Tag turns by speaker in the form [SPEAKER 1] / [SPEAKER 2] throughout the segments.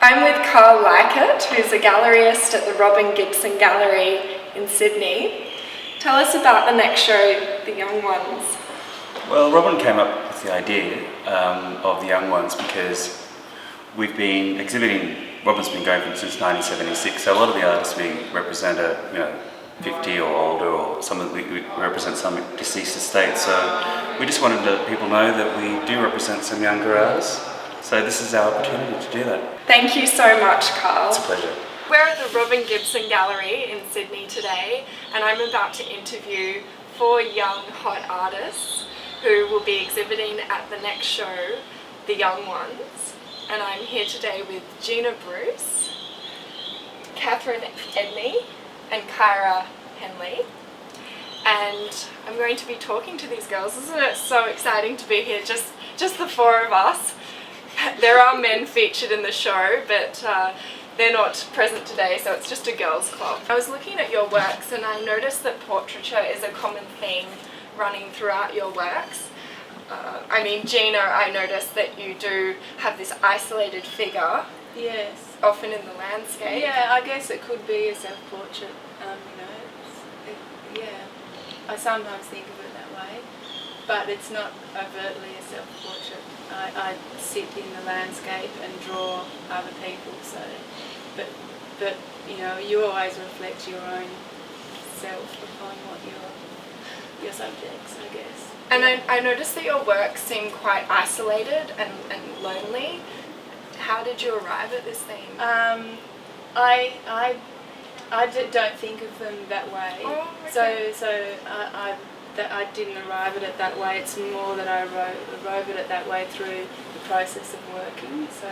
[SPEAKER 1] I'm with Carl Likert, who's a galleryist at the Robin Gibson Gallery in Sydney. Tell us about the next show, The Young Ones.
[SPEAKER 2] Well, Robin came up with the idea of The Young Ones because we've been exhibiting, Robin's been going since 1976, so a lot of the artists we represent are 50 or older, or we represent some deceased estates, so we just wanted to let people know that we do represent some younger artists. So this is our opportunity to do that.
[SPEAKER 1] Thank you so much, Carl.
[SPEAKER 2] It's a pleasure.
[SPEAKER 1] We're at the Robin Gibson Gallery in Sydney today, and I'm about to interview 4 young hot artists who will be exhibiting at the next show, The Young Ones. And I'm here today with Gina Bruce, Catherine Edney, and Kyra Henley. And I'm going to be talking to these girls. Isn't it so exciting to be here, just the 4 of us? There are men featured in the show, but they're not present today, so it's just a girls' club. I was looking at your works and I noticed that portraiture is a common theme running throughout your works. Gina, I noticed that you do have this isolated figure.
[SPEAKER 3] Yes.
[SPEAKER 1] Often in the landscape.
[SPEAKER 3] Yeah, I guess it could be a self-portrait, I sometimes think of it that way, but it's not overtly a self-portrait. I sit in the landscape and draw other people, so, but you always reflect your own self upon what your subjects, I guess.
[SPEAKER 1] And yeah. I noticed that your works seem quite isolated and lonely. How did you arrive at this theme?
[SPEAKER 3] I don't think of them that way.
[SPEAKER 1] Oh, okay.
[SPEAKER 3] So I didn't arrive at it that way. It's more that I arrived at it that way through the process of working. So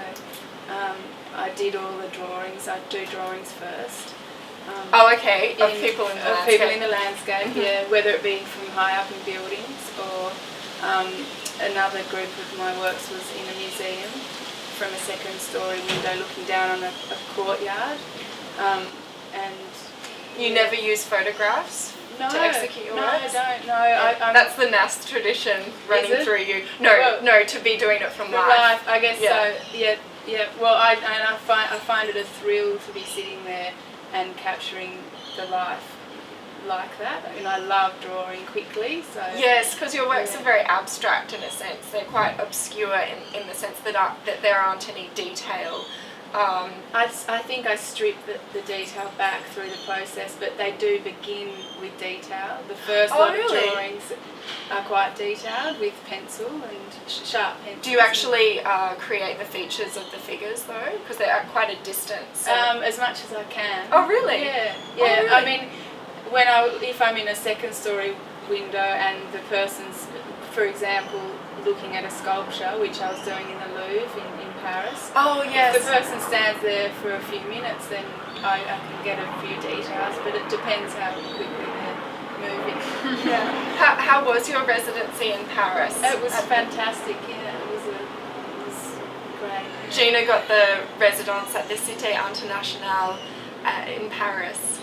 [SPEAKER 3] I did all the drawings. I do drawings first.
[SPEAKER 1] Of people in the landscape.
[SPEAKER 3] People in the landscape, yeah. Whether it be from high up in buildings or another group of my works was in a museum from a second-story window looking down on a courtyard. And
[SPEAKER 1] you never use photographs to execute your works?
[SPEAKER 3] No, I don't. No,
[SPEAKER 1] that's the NAS tradition running through you. No, to be doing it from life.
[SPEAKER 3] I guess so. Yeah. Well, I find it a thrill to be sitting there and capturing the life like that. I mean, I love drawing quickly. So
[SPEAKER 1] yes, because your works are very abstract in a sense. They're quite obscure in the sense that there aren't any detail.
[SPEAKER 3] I think I strip the detail back through the process, but they do begin with detail. The first lot of drawings are quite detailed with pencil and sharp pencils.
[SPEAKER 1] Do you actually create the features of the figures though? Because they're at quite a distance. So.
[SPEAKER 3] As much as I can.
[SPEAKER 1] Oh really?
[SPEAKER 3] Yeah.
[SPEAKER 1] Oh, really?
[SPEAKER 3] I mean, if I'm in a second-story window and the person's, for example, looking at a sculpture, which I was doing in the Louvre in Paris.
[SPEAKER 1] Oh yes.
[SPEAKER 3] If the person stands there for a few minutes, then I can get a few details, but it depends how quickly they're moving.
[SPEAKER 1] Yeah. How was your residency in Paris?
[SPEAKER 3] It was fantastic. Yeah, it was great.
[SPEAKER 1] Gina got the residence at the Cité Internationale in Paris.